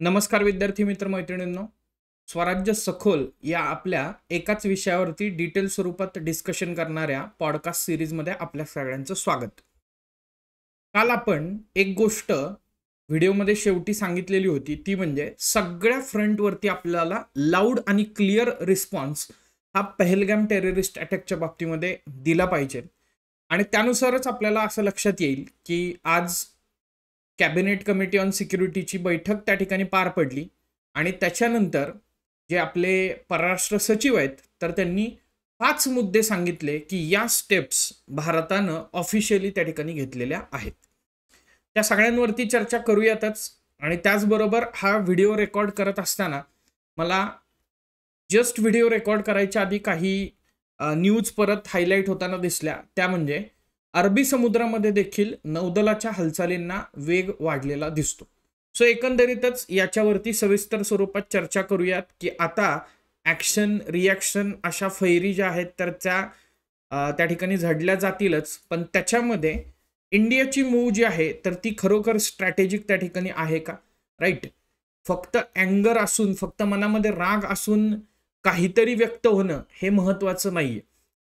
नमस्कार विद्यार्थी मित्र मैत्रिणींनो. स्वराज्य सखोल या आपल्या एकाच विषयावरती डिटेल स्वरूपात डिस्कशन करणाऱ्या पॉडकास्ट सिरीजमध्ये आपल्या सगळ्यांचं स्वागत. काल आपण एक गोष्ट व्हिडिओमध्ये शेवटी सांगितलेली होती, ती म्हणजे सगळ्या फ्रंटवरती आपल्याला लाऊड आणि क्लिअर रिस्पॉन्स हा पहलगाम टेररिस्ट अटॅकच्या बाबतीमध्ये दिला पाहिजे. आणि त्यानुसारच आपल्याला असं लक्षात येईल की आज कॅबिनेट कमिटी ऑन सिक्युरिटीची बैठक त्या ठिकाणी पार पडली आणि त्याच्यानंतर जे आपले परराष्ट्र सचिव आहेत तर त्यांनी 5 मुद्दे सांगितले की या स्टेप्स भारतानं ऑफिशियली त्या ठिकाणी घेतलेल्या आहेत. त्या सगळ्यांवरती चर्चा करूयातच. आणि त्याचबरोबर हा व्हिडिओ रेकॉर्ड करत असताना मला जस्ट व्हिडिओ रेकॉर्ड करायच्या आधी काही न्यूज परत हायलाईट होताना दिसल्या. त्या म्हणजे अरबी समुद्रामध्ये देखील नौदलाच्या हालचालींना वेग वाढलेला दिसतो. सो एकंदरीतच याच्यावरती सविस्तर स्वरूपात चर्चा करूयात की आता ॲक्शन रिॲक्शन अशा फैरी ज्या आहेत तर त्या ठिकाणी झडल्या जातीलच, पण त्याच्यामध्ये इंडियाची मूव जी आहे तर ती खरोखर स्ट्रॅटेजिक त्या ठिकाणी आहे का? राईट. फक्त अँगर असून, फक्त मनामध्ये राग असून काहीतरी व्यक्त होणं हे महत्त्वाचं नाहीये.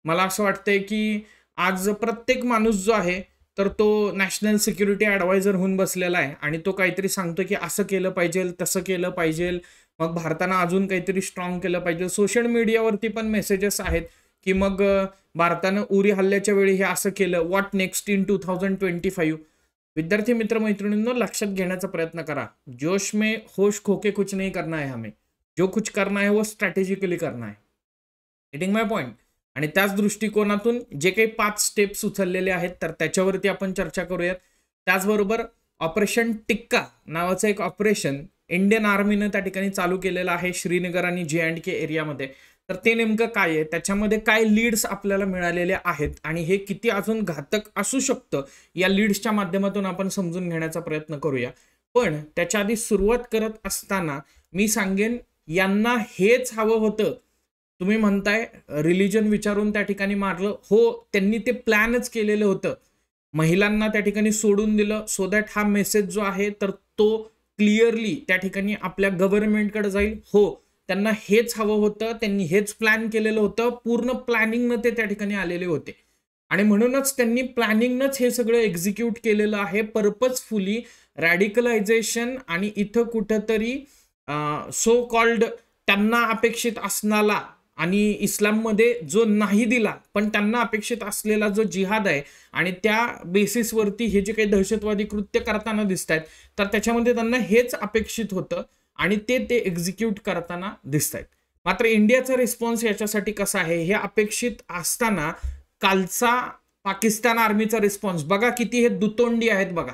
मला असं वाटतंय की आज प्रत्येक माणूस जो आहे तर तो नॅशनल सिक्युरिटी ॲडवायझर होऊन बसलेला आहे आणि तो काहीतरी सांगतो की असं केलं पाहिजे, तसं केलं पाहिजे, मग भारतानं अजून काहीतरी स्ट्रॉंग केलं पाहिजे. सोशल मीडियावरती पण मेसेजेस आहेत की मग भारतानं उरी हल्ल्याच्या वेळी हे असं केलं, व्हॉट नेक्स्ट इन 2025. विद्यार्थी मित्र मैत्रिणींनो, लक्षात घेण्याचा प्रयत्न करा. जोश में होश खोके कुछ नहीं करना है हमें, जो कुछ करना है वो स्ट्रॅटेजिकली करना है. Getting my point. आणि त्याच दृष्टिकोनातून जे काही 5 स्टेप्स उचललेले आहेत तर त्याच्यावरती आपण चर्चा करूयात. त्याचबरोबर ऑपरेशन टिक्का नावाचं एक ऑपरेशन इंडियन आर्मीनं त्या ठिकाणी चालू केलेलं आहे श्रीनगर आणि J&K एरियामध्ये. तर ते नेमकं काय आहे, त्याच्यामध्ये काय लीड्स आपल्याला मिळालेले आहेत आणि हे किती अजून घातक असू शकतं, या लीड्सच्या माध्यमातून आपण समजून घेण्याचा प्रयत्न करूया. पण त्याच्या आधी सुरुवात करत असताना मी सांगेन, यांना हेच हवं होतं. तुम्ही म्हणताय रिलिजन विचारून त्या ठिकाणी मारलं. हो, त्यांनी ते प्लॅनच केलेलं होतं. महिलांना त्या ठिकाणी सोडून दिलं सो दॅट हा मेसेज जो आहे तर तो क्लिअरली त्या ठिकाणी आपल्या गव्हर्नमेंटकडे जाईल. हो, त्यांना हेच हवं होतं, त्यांनी हेच प्लॅन केलेलं होतं. पूर्ण प्लॅनिंगनं ते त्या ठिकाणी आलेले होते आणि म्हणूनच त्यांनी प्लॅनिंगनंच हे सगळं एक्झिक्यूट केलेलं आहे. पर्पजफुली रॅडिकलायझेशन आणि इथं कुठंतरी सो कॉल्ड त्यांना अपेक्षित असणारा आणि इस्लाममध्ये जो नाही दिला पण त्यांना अपेक्षित असलेला जो जिहाद आहे आणि त्या बेसिसवरती हे जे काही दहशतवादी कृत्य करताना दिसत आहेत तर त्याच्यामध्ये त्यांना हेच अपेक्षित होतं आणि ते एक्झिक्यूट करताना दिसत आहेत. मात्र इंडियाचा रिस्पॉन्स याच्यासाठी कसा आहे हे अपेक्षित असताना कालचा पाकिस्तान आर्मीचा रिस्पॉन्स बघा, किती हे दुतोंडी आहेत बघा.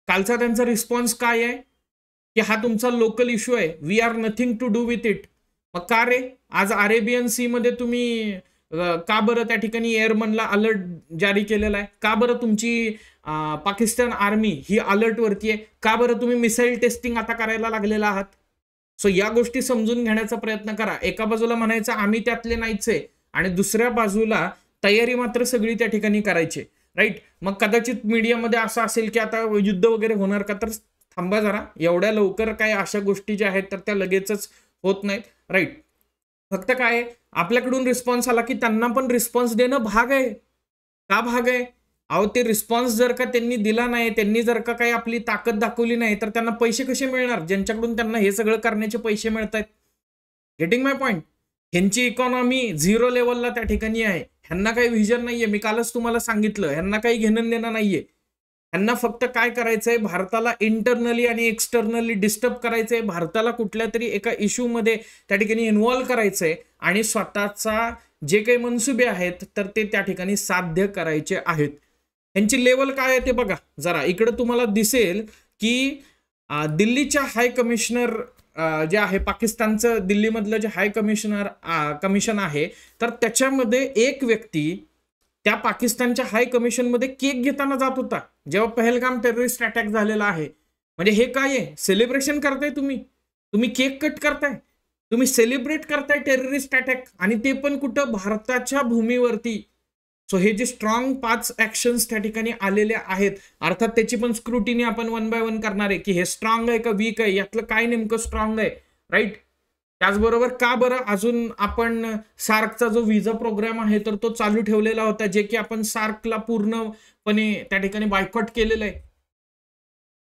कालचा त्यांचा रिस्पॉन्स काय आहे की हा तुमचा लोकल इश्यू आहे, we are nothing to do with it. मग का रे, आज अरेबियन सी मध्ये तुम्ही का बरं त्या ठिकाणी एअरमनला अलर्ट जारी केलेला आहे? का बरं तुमची पाकिस्तान आर्मी ही अलर्ट वरती आहे? का बरं तुम्ही मिसाईल टेस्टिंग आता करायला लागलेला आहात? सो या गोष्टी समजून घेण्याचा प्रयत्न करा. एका बाजूला म्हणायचं आम्ही त्यातले नाहीच आहे आणि दुसऱ्या बाजूला तयारी मात्र सगळी त्या ठिकाणी करायची. राईट. मग कदाचित मीडियामध्ये असं असेल की आता युद्ध वगैरे होणार का, तर थांबा जरा, एवढ्या लवकर काय अशा गोष्टी ज्या आहेत तर त्या लगेचच होत नाहीत. राईट. फक्त काय आपल्याकडून रिस्पॉन्स आला की त्यांना पण रिस्पॉन्स देणं भाग आहे. का भाग आहे? अहो, ते रिस्पॉन्स जर का त्यांनी दिला नाही, त्यांनी जर का काही आपली ताकद दाखवली नाही तर त्यांना पैसे कसे मिळणार ज्यांच्याकडून त्यांना हे सगळं करण्याचे पैसे मिळत आहेत? Getting my point. ह्यांची इकॉनॉमी 0 लेवलला त्या ठिकाणी आहे. ह्यांना काही व्हिजन नाहीये. मी कालच तुम्हाला सांगितलं, ह्यांना काही घेणं देणं नाहीये. ह्यांना फक्त काय करायचंय, भारताला इंटरनली आणि एक्सटर्नली डिस्टर्ब करायचंय, भारताला कुठल्या तरी एका इश्यूमध्ये त्या ठिकाणी इन्व्हॉल्व्ह करायचंय आणि स्वतःचा जे काही मनसुबे आहेत तर ते त्या ठिकाणी साध्य करायचे आहेत. यांची लेवल काय आहे ते बघा जरा. इकडे तुम्हाला दिसेल की दिल्लीच्या हाय कमिशनर जे आहे, पाकिस्तानचं दिल्लीमधलं जे हाय कमिशन आहे तर त्याच्यामध्ये एक व्यक्ती त्या पाकिस्तानच्या हाय कमिशनमध्ये केक घेताना जात होता जेव्हा पहलगाम टेररिस्ट अटॅक झालेला आहे. म्हणजे हे काय आहे, सेलिब्रेशन करताय तुम्ही केक कट करताय, तुम्ही सेलिब्रेट करताय टेररिस्ट अटॅक, आणि ते पण कुठं भारताच्या भूमीवरती. सो हे जे स्ट्रॉंग 5 ऍक्शन्स त्या ठिकाणी आलेले आहेत, अर्थात त्याची पण स्क्रुटिनी आपण 1 बाय 1 करणार आहे की हे स्ट्रॉंग आहे का वीक आहे, यातलं काय नेमकं स्ट्रॉंग आहे, राईट. त्याचबरोबर का बरं अजून आपण सार्कचा जो व्हिसा प्रोग्राम आहे तर तो चालू ठेवलेला होता, जे की आपण सार्कला पूर्णपणे त्या ठिकाणी बायकॉट केलेलं आहे.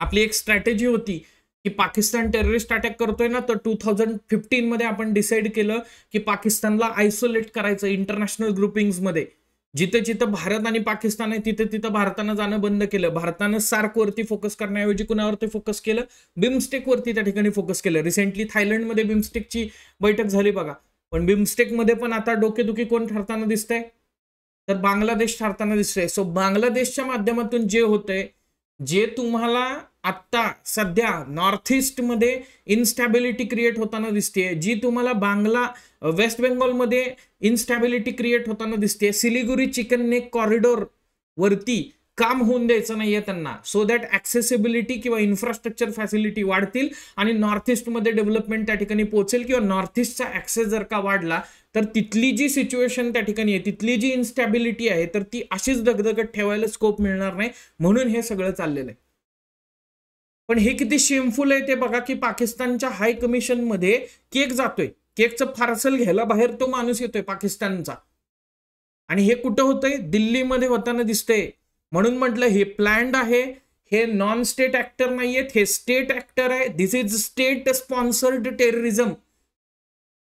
आपली एक स्ट्रॅटेजी होती की पाकिस्तान टेररिस्ट अटॅक करतोय ना, तर 2015 मध्ये आपण डिसाईड केलं की पाकिस्तानला आयसोलेट करायचं इंटरनॅशनल ग्रुपिंग्समध्ये. जिथे जिथं भारत आणि पाकिस्तान आहे तिथे तिथं भारतानं जाणं बंद केलं. भारतानं सार्क वरती फोकस करण्याऐवजी कुणावरती फोकस केलं, बिमस्टेक वरती त्या ठिकाणी फोकस केलं. रिसेंटली थायलंडमध्ये बिमस्टेकची बैठक झाली बघा, पण बिमस्टेक मध्ये पण आता डोकेदुखी कोण ठरताना दिसतंय, तर बांगलादेश ठरताना दिसतंय. सो बांगलादेशच्या माध्यमातून जे होतंय, जे तुम्हाला आता सध्या नॉर्थ ईस्ट मध्ये इन्स्टॅबिलिटी क्रिएट होताना दिसते, जी तुम्हाला वेस्ट बेंगॉलमध्ये इन्स्टॅबिलिटी क्रिएट होताना दिसते, सिलिगुरी चिकन नेक कॉरिडॉर वरती काम होऊन द्यायचं नाहीये त्यांना, सो दॅट ऍक्सेसिबिलिटी किंवा इन्फ्रास्ट्रक्चर फॅसिलिटी वाढतील आणि नॉर्थ ईस्ट मध्ये डेव्हलपमेंट त्या ठिकाणी पोहोचेल. किंवा नॉर्थ ईस्टचा ऍक्सेस जर का वाढला तर तिथली जी सिच्युएशन त्या ठिकाणी आहे, तिथली जी इन्स्टॅबिलिटी आहे, तर ती अशीच दगदगत ठेवायला स्कोप मिळणार नाही. म्हणून हे सगळं चाललेलं आहे. पण हे किती शेमफुल आहे ते बघा की पाकिस्तानच्या हाय कमिशन मध्ये केक जातोय, केकचं पार्सल घ्यायला बाहेर तो माणूस येतोय पाकिस्तानचा, आणि हे कुठं होतंय, दिल्लीमध्ये होताना दिसतंय. म्हणून म्हटलं हे प्लॅन्ड आहे, हे नॉन स्टेट ऍक्टर नाहीयेत, हे स्टेट ऍक्टर आहे. This is state sponsored terrorism,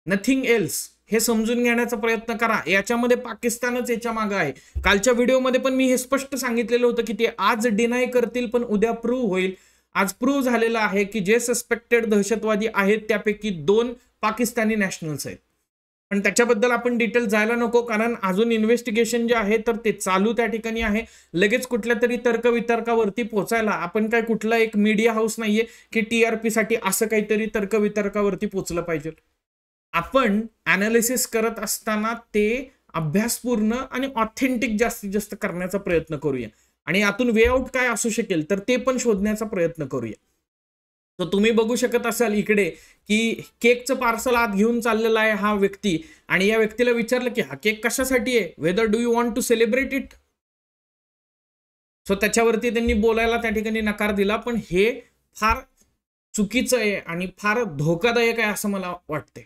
nothing else. हे समजून घेण्याचा प्रयत्न करा. याच्यामध्ये पाकिस्तानच याच्या मागे आहे. कालच्या व्हिडिओमध्ये पण मी हे स्पष्ट सांगितलेलं होतं की ते आज डिनाय करतील पण उद्या प्रूव्ह होईल. आज प्रूव्ह झालेलं आहे की जे सस्पेक्टेड दहशतवादी आहेत त्यापैकी 2 पाकिस्तानी नॅशनल्स आहेत. पण त्याच्याबद्दल आपण डिटेल जायला नको, कारण अजून इन्व्हेस्टिगेशन जे आहे तर ते चालू त्या ठिकाणी आहे. लगेच कुठल्या तरी तर्कवितर्कावरती पोहोचायला आपण काय कुठला एक मीडिया हाऊस नाहीये की टीआरपी साठी असं काहीतरी तर्कवितर्कावरती पोहोचलं पाहिजे. आपण अनालिसिस करत असताना ते अभ्यासपूर्ण आणि ऑथेंटिक जास्तीत जास्त करण्याचा प्रयत्न करूया, आणि यातून वे आउट काय असू शकेल तर ते पण शोधण्याचा प्रयत्न करूया. तर तुम्ही बघू शकत असाल इकडे की केकचं पार्सल आत घेऊन चाललेला आहे हा व्यक्ती, आणि या व्यक्तीला विचारलं की हा केक कशासाठी आहे, whether do you want to celebrate it. So त्याच्यावरती त्यांनी बोलायला त्या ठिकाणी नकार दिला. पण हे फार चुकीचं आहे आणि फार धोकादायक आहे असं मला वाटतंय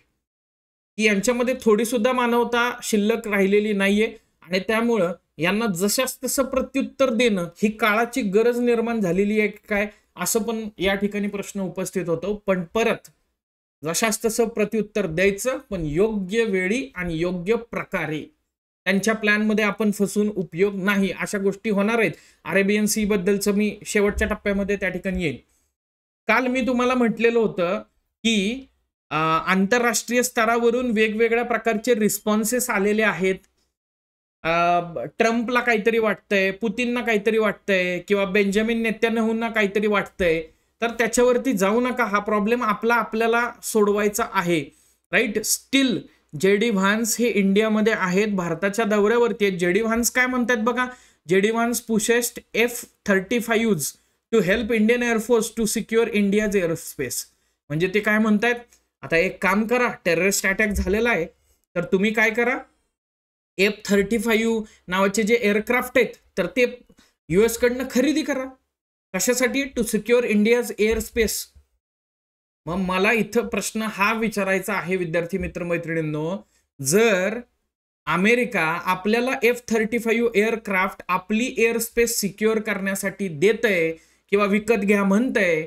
की यांच्यामध्ये थोडी सुद्धा मानवता शिल्लक राहिलेली नाहीये, आणि त्यामुळं यांना जशास तसं प्रत्युत्तर देणं ही काळाची गरज निर्माण झालेली आहे काय, असं पण या ठिकाणी प्रश्न उपस्थित होतो. पण परत जशास तसं प्रत्युत्तर द्यायचं, पण योग्य वेळी आणि योग्य प्रकारे. त्यांच्या प्लॅनमध्ये आपण फसून उपयोग नाही, अशा गोष्टी होणार आहेत. अरेबियन सी बद्दलचं मी शेवटच्या टप्प्यामध्ये त्या ठिकाणी येईल. काल मी तुम्हाला म्हटलेलं होतं की आंतरराष्ट्रीय स्तरावरून वेगवेगळ्या प्रकारचे रिस्पॉन्सेस आलेले आहेत. ट्रम्पला काहीतरी वाटतंय, पुतीनना काहीतरी वाटतंय, किंवा बेंजामिन नेत्यानाहूंना काहीतरी वाटतंय, तर त्याच्यावरती जाऊ नका. हा प्रॉब्लेम आपल्याला सोडवायचा आहे, राईट. स्टील जेडी व्हान्स हे इंडियामध्ये आहेत, भारताच्या दौऱ्यावरती आहेत. जेडी व्हान्स काय म्हणतात बघा, J D Vance pushes F-35s to help Indian air force to secure India's air space. म्हणजे ते काय म्हणतायत, आता एक काम करा, टेररिस्ट अटॅक झालेला आहे तर तुम्ही काय करा, F-35 नावाचे जे एअरक्राफ्ट आहेत तर ते US कडनं खरेदी करा. कशासाठी, to secure India's air space. मग मला इथं प्रश्न हा विचारायचा आहे विद्यार्थी मित्र मैत्रिणींनो, जर अमेरिका आपल्याला F-35 एअरक्राफ्ट आपली एअर स्पेस सिक्युअर करण्यासाठी देतंय किंवा विकत घ्या म्हणतंय,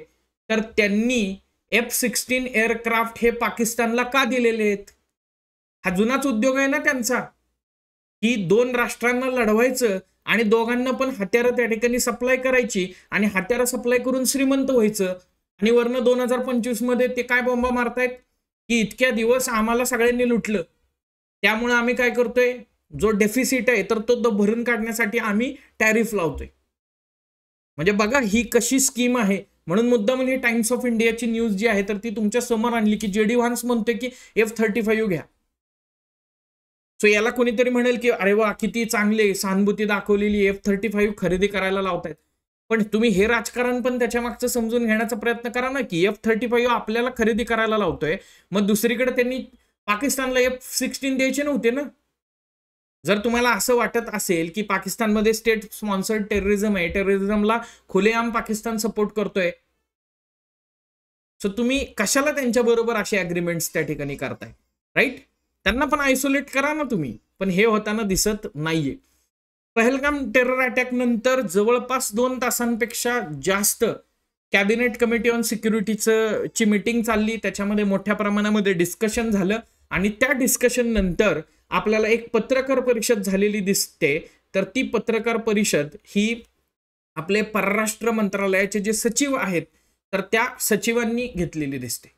तर त्यांनी F-16 एअरक्राफ्ट हे पाकिस्तानला का दिलेले आहेत? हा जुनाच उद्योग आहे ना त्यांचा, की 2 राष्ट्रांना लढवायचं आणि दोघांना पण हत्यारं त्या ठिकाणी सप्लाय करायची आणि हत्यारं सप्लाय करून श्रीमंत व्हायचं. आणि वरनं 2025 मध्ये ते काय बॉम्बा मारतायत की इतक्या दिवस आम्हाला सगळ्यांनी लुटलं, त्यामुळे आम्ही काय करतोय, जो डेफिसिट आहे तर तो भरून काढण्यासाठी आम्ही टॅरिफ लावतोय. म्हणजे बघा ही कशी स्कीम आहे. म्हणून मुद्दा म्हणजे टाइम्स ऑफ इंडियाची न्यूज जी आहे तर ती तुमच्या समोर आणली की जेडी व्हान्स म्हणतोय की F-35 घ्या. सो याला कोणीतरी म्हणेल की अरे वा किती चांगले सहानुभूती दाखवलेली, F-35 खरेदी करायला लावतायत. पण तुम्ही हे राजकारण पण त्याच्या मागचं समजून घेण्याचा प्रयत्न करा ना, की F-35 आपल्याला खरेदी करायला लावतोय, मग दुसरीकडे त्यांनी पाकिस्तानला F-16 द्यायचे नव्हते ना. जर तुम्हाला असं वाटत असेल की पाकिस्तानमध्ये स्टेट स्पॉन्सर्ड टेररिझम आहे, टेररिझमला खुलेआम पाकिस्तान सपोर्ट करतोय, सो तुम्ही कशाला त्यांच्याबरोबर असे अग्रीमेंट्स त्या ठिकाणी करताय, राईट? त्यांना पण आयसोलेट करा ना तुम्ही, पण हे होताना दिसत नाहीये. पहलगाम टेरर अटॅक नंतर जवळपास 2 तासांपेक्षा जास्त कॅबिनेट कमिटी ऑन सिक्युरिटीचं ची मीटिंग चालली, त्याच्यामध्ये मोठ्या प्रमाणामध्ये डिस्कशन झालं आणि त्या डिस्कशन नंतर आपल्याला एक पत्रकार परिषद झालेली दिसते. तर ती पत्रकार परिषद ही आपले परराष्ट्र मंत्रालयाचे जे सचिव आहेत तर त्या सचिवांनी घेतलेली दिसते.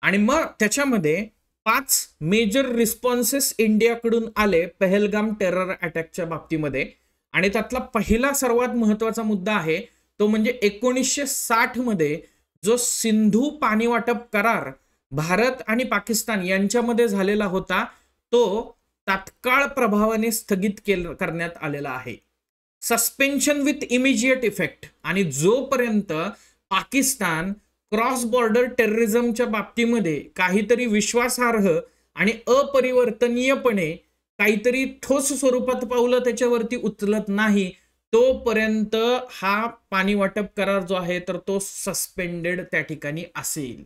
आणि मग त्याच्यामध्ये 5 मेजर रिस्पॉन्सेस इंडियाकडून आले पहलगाम टेरर अटॅकच्या बाबतीमध्ये. आणि त्यातला पहिला सर्वात महत्वाचा मुद्दा आहे तो म्हणजे 1960 मध्ये जो सिंधू पाणी वाटप करार भारत आणि पाकिस्तान यांच्यामध्ये झालेला होता तो तात्काळ प्रभावाने स्थगित करण्यात आलेला आहे, सस्पेन्शन विथ इमिजिएट इफेक्ट. आणि जोपर्यंत पाकिस्तान क्रॉस बॉर्डर टेररिझमच्या बाबतीमध्ये काहीतरी विश्वासार्ह आणि अपरिवर्तनीयपणे काहीतरी ठोस स्वरूपात पावलं त्याच्यावरती उचलत नाही, तोपर्यंत हा पाणी वाटप करार जो आहे तर तो सस्पेंडेड त्या ठिकाणी असेल.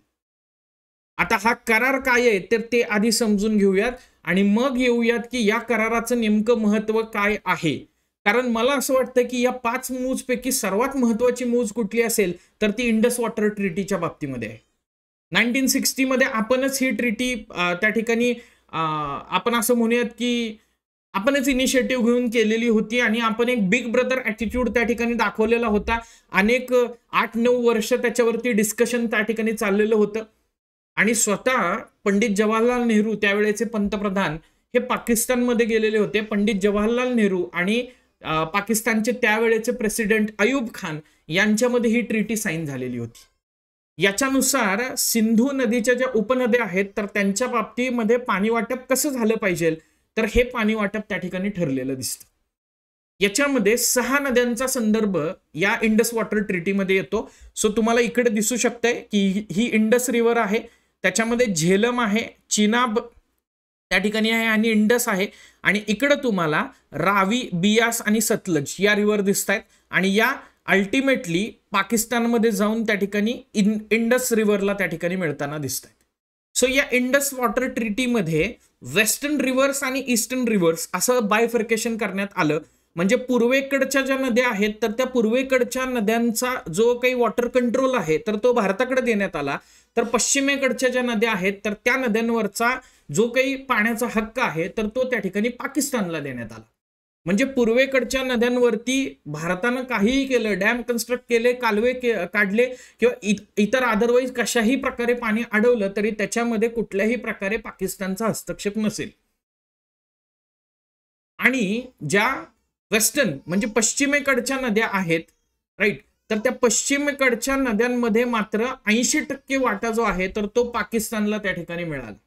आता हा करार काय आहे तर ते आधी समजून घेऊयात आणि मग येऊयात की या कराराचं नेमकं महत्व काय आहे. कारण मला असं वाटतं की या 5 मूव्ज पैकी सर्वात महत्वाची मूव्ज कुठली असेल तर ती इंडस वॉटर ट्रीटीच्या बाबतीमध्ये आहे. 1960 मध्ये आपणच ही ट्रीटी त्या ठिकाणी आपण असं म्हणूयात की आपणच इनिशिएटिव्ह घेऊन केलेली होती आणि आपण एक बिग ब्रदर ॲटिट्यूड त्या ठिकाणी दाखवलेला होता. अनेक 8-9 वर्ष त्याच्यावरती डिस्कशन त्या ठिकाणी चाललेलं होतं आणि स्वतः पंडित जवाहरलाल नेहरू त्यावेळेचे पंतप्रधान हे पाकिस्तानमध्ये गेलेले होते. पंडित जवाहरलाल नेहरू आणि पाकिस्तानचे त्यावेळेचे प्रेसिडेंट अयूब खान यांच्यामध्ये ही ट्रीटी साईन झालेली होती. याच्यानुसार सिंधू नदीच्या ज्या उपनद्या आहेत तर त्यांच्या बाबतीमध्ये पाणी वाटप कसं झालं पाहिजे तर हे पाणी वाटप त्या ठिकाणी ठरलेलं दिसतं. याच्यामध्ये 6 नद्यांचा संदर्भ या इंडस वॉटर ट्रीटीमध्ये येतो. सो तुम्हाला इकडे दिसू शकतंय की ही इंडस रिव्हर आहे, त्याच्यामध्ये झेलम आहे, चिनाब त्या ठिकाणी आहे आणि इंडस आहे. आणि इकडं तुम्हाला रावी, बियास आणि सतलज या रिव्हर दिसत आहेत आणि या अल्टिमेटली पाकिस्तानमध्ये जाऊन त्या ठिकाणी इंडस रिव्हरला त्या ठिकाणी मिळताना दिसत आहेत. सो या इंडस वॉटर ट्रीटीमध्ये वेस्टर्न रिव्हर्स आणि ईस्टर्न रिव्हर्स असं बायफर्केशन करण्यात आलं. म्हणजे पूर्वेकडच्या ज्या नद्या आहेत तर त्या पूर्वेकडच्या नद्यांचा जो काही वॉटर कंट्रोल आहे तर तो भारताकडे देण्यात आला, तर पश्चिमेकडच्या ज्या नद्या आहेत तर त्या नद्यांवरचा जो काही पाण्याचा हक्क आहे तर तो त्या ठिकाणी पाकिस्तानला देण्यात आला. म्हणजे पूर्वेकडच्या नद्यांवरती भारतानं काहीही केलं, डॅम कन्स्ट्रक्ट केले, कालवे काढले किंवा इतर अदरवाईज कशाही प्रकारे पाणी अडवलं तरी त्याच्यामध्ये कुठल्याही प्रकारे पाकिस्तानचा हस्तक्षेप नसेल. आणि ज्या वेस्टर्न म्हणजे पश्चिमेकडच्या नद्या आहेत, राईट, तर त्या पश्चिमेकडच्या नद्यांमध्ये मात्र 80% वाटा जो आहे तर तो पाकिस्तानला त्या ठिकाणी मिळाला.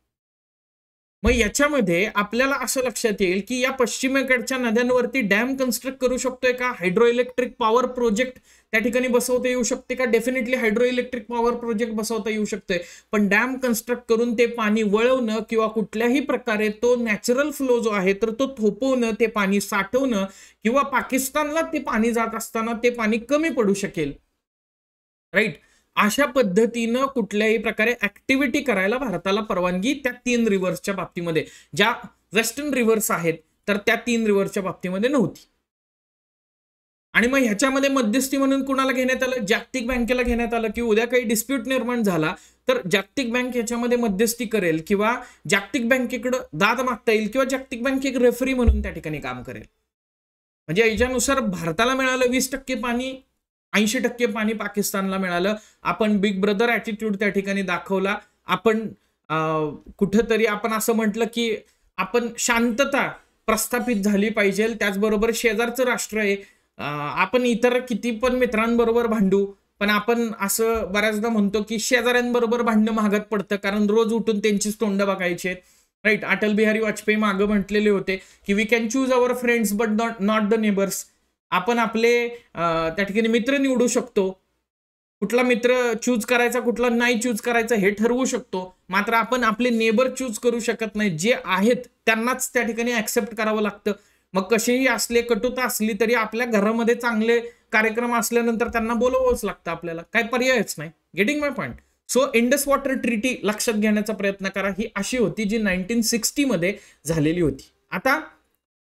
मग याच्यामध्ये आपल्याला असं लक्षात येईल की या पश्चिमेकडच्या नद्यांवरती डॅम कन्स्ट्रक्ट करू शकतोय का, हायड्रो इलेक्ट्रिक पॉवर प्रोजेक्ट त्या ठिकाणी बसवता येऊ शकते का? Definitely hydro electric power project बसवता येऊ शकतोय, पण डॅम कन्स्ट्रक्ट करून ते पाणी वळवणं किंवा कुठल्याही प्रकारे तो नॅचरल फ्लो जो आहे तर तो थोपवणं, ते पाणी साठवणं किंवा पाकिस्तानला ते पाणी जात असताना ते पाणी कमी पडू शकेल, राईट, अशा पद्धतीनं कुठल्याही प्रकारे ऍक्टिव्हिटी करायला भारताला परवानगी त्या 3 रिव्हर्सच्या बाबतीमध्ये, ज्या वेस्टर्न रिव्हर्स आहेत तर त्या 3 रिव्हर्सच्या बाबतीमध्ये नव्हती. आणि मग ह्याच्यामध्ये मध्यस्थी म्हणून कुणाला घेण्यात आलं? जागतिक बँकेला घेण्यात आलं की उद्या काही डिस्प्यूट निर्माण झाला तर जागतिक बँक याच्यामध्ये मध्यस्थी करेल किंवा जागतिक बँकेकडे दाद मागता येईल किंवा जागतिक बँक एक रेफरी म्हणून त्या ठिकाणी काम करेल. म्हणजे याच्यानुसार भारताला मिळालं 20% पाणी, 80% पाणी पाकिस्तानला मिळालं. आपण बिग ब्रदर ॲटिट्यूड त्या ठिकाणी दाखवला. आपण कुठंतरी आपण असं म्हटलं की आपण शांतता प्रस्थापित झाली पाहिजे. त्याचबरोबर शेजारचं राष्ट्र आहे, आपण इतर किती पण मित्रांबरोबर भांडू, पण आपण असं बऱ्याचदा म्हणतो की शेजाऱ्यांबरोबर भांडणं महागात पडतं कारण रोज उठून त्यांचीच तोंड बघायचे, राईट. अटल बिहारी वाजपेयी मागं म्हटलेले होते की we can choose our friends but not the neighbours. आपण आपले त्या ठिकाणी मित्र निवडू शकतो कुठला मित्र चूज करायचा कुठला नाही चूज करायचा हे ठरवू शकतो, मात्र आपण आपले नेबर चूज करू शकत नाही. जे आहेत त्यांनाच त्या ठिकाणी ऍक्सेप्ट करावं लागतं. मग कसेही असले, कटुता असली तरी आपल्या घरामध्ये चांगले कार्यक्रम असल्यानंतर त्यांना बोलवावंच लागतं आपल्याला, काय पर्यायच नाही. Getting my point. So Indus water treaty लक्षात घेण्याचा प्रयत्न करा. ही अशी होती जी 1960 मध्ये झालेली होती. आता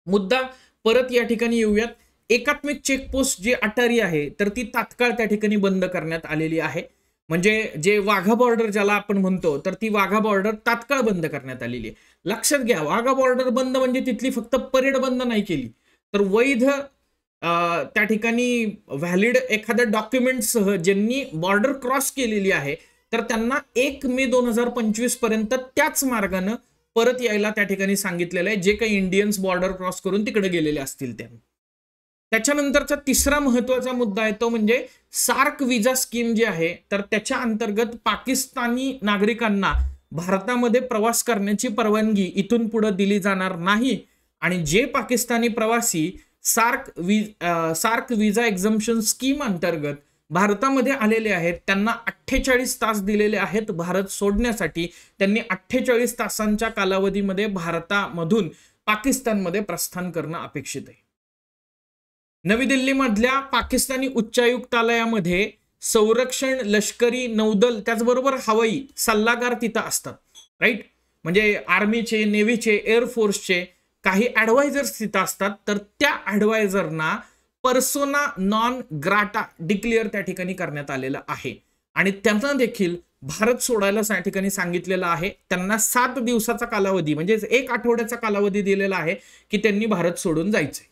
मुद्दा परत या ठिकाणी येऊयात. एकात्मिक चेकपोस्ट जी अटारी आहे तर ती तात्काळ त्या ठिकाणी बंद करण्यात आलेली आहे. म्हणजे जे वाघा बॉर्डर ज्याला आपण म्हणतो तर ती वाघा बॉर्डर तात्काळ बंद करण्यात आलेली आहे. लक्षात घ्या, वाघा बॉर्डर बंद म्हणजे तिथली फक्त परेड बंद नाही केली, तर वैध त्या ठिकाणी व्हॅलिड एखाद्या डॉक्युमेंटसह ज्यांनी बॉर्डर क्रॉस केलेली आहे तर त्यांना 1 मे 2025 पर्यंत त्याच मार्गाने परत यायला त्या ठिकाणी सांगितलेलं आहे, जे काही इंडियन्स बॉर्डर क्रॉस करून तिकडे गेलेले असतील त्यांना. त्याच्यानंतरचा तिसरा महत्वाचा मुद्दा आहे तो म्हणजे सार्क विजा स्कीम जी आहे तर त्याच्या अंतर्गत पाकिस्तानी नागरिकांना भारतामध्ये प्रवास करण्याची परवानगी इथून पुढे दिली जाणार नाही. आणि जे पाकिस्तानी प्रवासी सार्क विजा एक्झम्पशन स्कीम अंतर्गत भारतामध्ये आलेले आहेत त्यांना 48 तास दिलेले आहेत भारत सोडण्यासाठी. त्यांनी 48 तासांच्या कालावधीमध्ये भारतामधून पाकिस्तानमध्ये प्रस्थान करणं अपेक्षित आहे. नवी दिल्लीमधल्या पाकिस्तानी उच्चायुक्तालयामध्ये संरक्षण, लष्करी, नौदल त्याचबरोबर हवाई सल्लागार तिथं असतात, राईट. म्हणजे आर्मीचे, नेव्हीचे, एअरफोर्सचे काही ऍडवायझर्स तिथं असतात. तर त्या ऍडवायझरना पर्सोना नॉन ग्राटा डिक्लेअर त्या ठिकाणी करण्यात आलेलं आहे आणि त्यांना देखील भारत सोडायला त्या ठिकाणी सांगितलेलं आहे. त्यांना 7 दिवसाचा कालावधी म्हणजे 1 आठवड्याचा कालावधी दिलेला आहे की त्यांनी भारत सोडून जायचंय.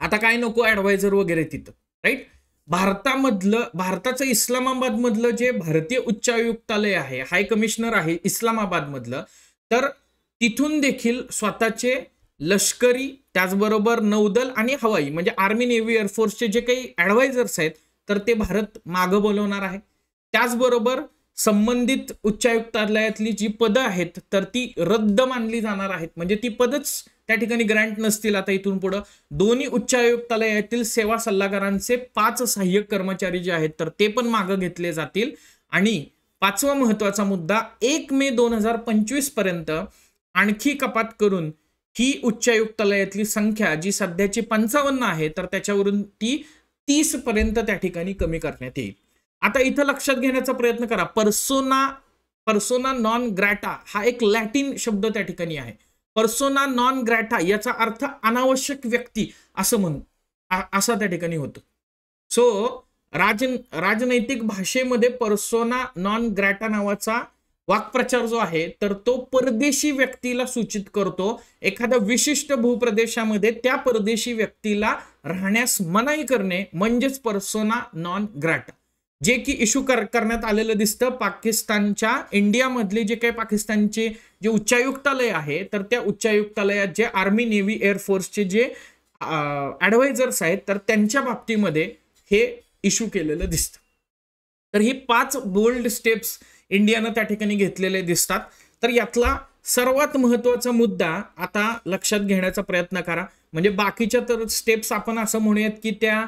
आता काय नको ऍडवायझर वगैरे तिथं, राईट. भारताचं इस्लामाबाद मधलं जे भारतीय उच्चायुक्तालय आहे, हाय कमिशनर आहे इस्लामाबाद मधलं, तर तिथून देखील स्वतःचे लष्करी त्याचबरोबर नौदल आणि हवाई म्हणजे आर्मी, नेव्ही, एअरफोर्सचे जे काही ऍडवायझर्स आहेत तर ते भारत मागं बोलवणार आहे. त्याचबरोबर संबंधित उच्चायुक्तालयातली जी पदं आहेत तर ती रद्द मानली जाणार आहेत. म्हणजे ती पदच त्या ठिकाणी ग्रँट नसतील आता इथून पुढे. दोन्ही उच्चायुक्तालयातील सेवा सल्लागारांचे 5 सहाय्यक कर्मचारी जे आहेत तर ते पण मागे घेतले जातील. आणि 5वा महत्वाचा मुद्दा 1 मे 2025 पर्यंत आणखी कपात करून ही उच्चायुक्तालयातली संख्या जी सध्याची 55 आहे तर त्याच्यावरून ती 30 पर्यंत त्या ठिकाणी कमी करण्यात येईल. आता इथं लक्षात घेण्याचा प्रयत्न करा, पर्सोना नॉन ग्रॅटा हा एक लॅटिन शब्द त्या ठिकाणी आहे. पर्सोना नॉन ग्रॅटा याचा अर्थ अनावश्यक व्यक्ती असा त्या ठिकाणी होतो. सो राजनैतिक भाषेमध्ये पर्सोना नॉन ग्रॅटा नावाचा वाक्प्रचार जो आहे तर तो परदेशी व्यक्तीला सूचित करतो. एखाद्या विशिष्ट भूप्रदेशामध्ये त्या परदेशी व्यक्तीला राहण्यास मनाई करणे म्हणजेच पर्सोना नॉन ग्रॅटा, जे की इश्यू करण्यात आलेलं दिसतं पाकिस्तानच्या इंडियामधले जे काही पाकिस्तानचे जे उच्चायुक्तालय आहे तर त्या उच्चायुक्तालयात जे आर्मी, नेव्ही, एअरफोर्सचे जे ऍडवायझर्स आहेत तर त्यांच्या बाबतीमध्ये हे इश्यू केलेलं दिसतं. तर ही 5 बोल्ड स्टेप्स इंडियानं त्या ठिकाणी घेतलेले दिसतात. तर यातला सर्वात महत्वाचा मुद्दा आता लक्षात घेण्याचा प्रयत्न करा. म्हणजे बाकीच्या तर स्टेप्स आपण असं म्हणूयात की त्या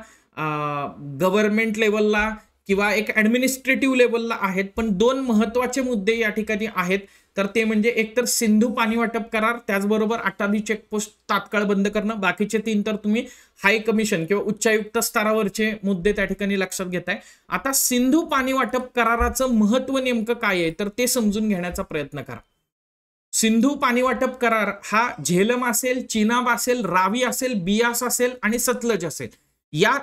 गव्हर्नमेंट लेवलला किंवा एक ऍडमिनिस्ट्रेटिव्ह लेवलला आहेत, पण 2 महत्वाचे मुद्दे या ठिकाणी आहेत. तर ते म्हणजे एकतर सिंधू पाणी वाटप करार, त्याचबरोबर अटारी चेकपोस्ट तात्काळ बंद करणं. बाकीचे 3 तर तुम्ही हाय कमिशन किंवा उच्चायुक्त स्तरावरचे मुद्दे त्या ठिकाणी लक्षात घेताय. आता सिंधू पाणी वाटप कराराचं महत्व नेमकं काय आहे तर ते समजून घेण्याचा प्रयत्न करा. सिंधू पाणी वाटप करार हा झेलम असेल, चिनाब असेल, रावी असेल, बियास असेल आणि सतलज असेल या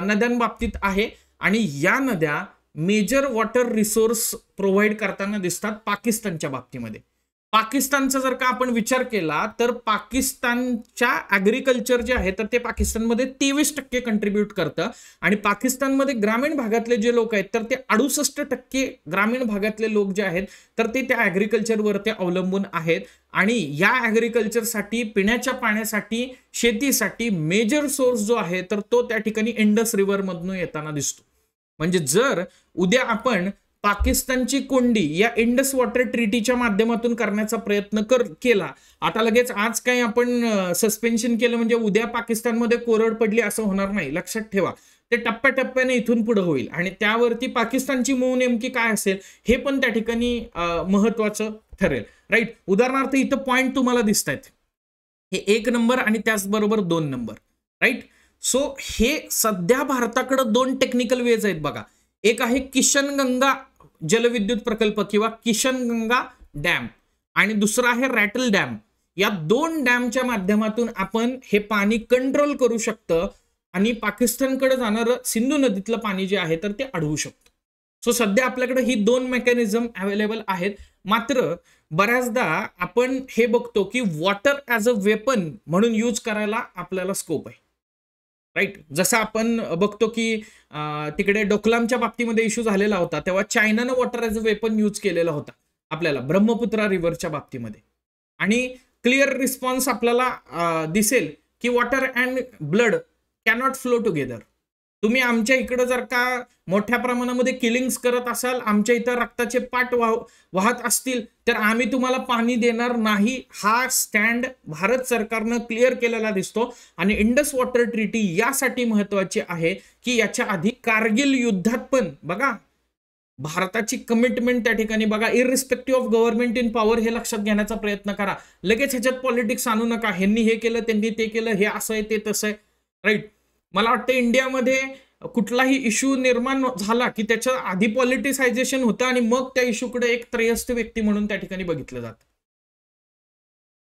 नद्यांबाबतीत आहे. आणि या नद्या मेजर वॉटर रिसोर्स प्रोव्हाइड करताना दिसतात पाकिस्तानच्या बाबतीमध्ये. पाकिस्तानचा जर का आपण विचार केला तर पाकिस्तानच्या ऍग्रिकल्चर जे आहे तर ते पाकिस्तानमध्ये 23% कंट्रीब्यूट करतं. आणि पाकिस्तानमध्ये ग्रामीण भागातले जे लोक आहेत तर ते 68% ग्रामीण भागातले लोक जे आहेत तर ते त्या ऍग्रिकल्चरवर ते अवलंबून आहेत. आणि या ऍग्रिकल्चरसाठी, पिण्याच्या पाण्यासाठी, शेतीसाठी मेजर सोर्स जो आहे तर तो त्या ठिकाणी इंडस रिव्हर मधून येताना दिसतो. म्हणजे जर उद्या आपण पाकिस्तानची कोंडी या इंडस वॉटर ट्रीटीच्या माध्यमातून करण्याचा प्रयत्न केला, आता लगेच आज काही आपण सस्पेन्शन केलं म्हणजे उद्या पाकिस्तानमध्ये कोरड पडली असं होणार नाही, लक्षात ठेवा. ते टप्प्याटप्प्याने इथून पुढे होईल आणि त्यावरती पाकिस्तानची मूव नेमकी काय असेल हे पण त्या ठिकाणी महत्वाचं ठरेल. राईट. उदाहरणार्थ इथं पॉइंट तुम्हाला दिसत आहेत, हे 1 नंबर आणि त्याचबरोबर 2 नंबर. राईट. सो हे सध्या भारताकडे 2 टेक्निकल वेज आहेत बघा. एक आहे किशनगंगा जलविद्युत प्रकल्प किंवा किशनगंगा डॅम आणि दुसरा आहे रॅटल डॅम. या 2 डॅमच्या माध्यमातून आपण हे पाणी कंट्रोल करू शकतो आणि पाकिस्तानकडे जाणारं सिंधू नदीतलं पाणी जे आहे तर ते अडवू शकतो. सो सध्या आपल्याकडे ही 2 मेकॅनिझम अवेलेबल आहेत. मात्र बऱ्याचदा आपण हे बघतो की वॉटर ॲज अ वेपन म्हणून यूज करायला आपल्याला स्कोप आहे. राईट. जसं आपण बघतो की तिकडे डोकलामच्या बाबतीमध्ये इश्यू झालेला होता, तेव्हा चायनानं water as a weapon use केलेला होता आपल्याला ब्रह्मपुत्रा रिव्हरच्या बाबतीमध्ये. आणि क्लिअर रिस्पॉन्स आपल्याला दिसेल की water and blood cannot flow together. तुम्ही आमच्या इकडे जर का मोठ्या प्रमाणामध्ये किलिंग्स करत असाल, आमच्या इथं रक्ताचे पाट वाहत असतील, तर आम्ही तुम्हाला पाणी देणार नाही. हा स्टँड भारत सरकारनं क्लिअर केलेला दिसतो. आणि इंडस वॉटर ट्रीटी यासाठी महत्वाची आहे की याच्या आधी कारगिल युद्धात पण बघा भारताची कमिटमेंट त्या ठिकाणी बघा, इररिस्पेक्टिव्ह ऑफ गव्हर्नमेंट इन पॉवर हे लक्षात घेण्याचा प्रयत्न करा. लगेच ह्याच्यात पॉलिटिक्स आणू नका, ह्यांनी हे केलं त्यांनी ते केलं, हे असं आहे ते तसं आहे. राईट. मला वाटतं इंडियामध्ये कुठलाही इश्यू निर्माण झाला की त्याच्या आधी पॉलिटिसायझेशन होतं आणि मग त्या इश्यूकडे एक त्रयस्थ व्यक्ती म्हणून त्या ठिकाणी बघितलं जातं.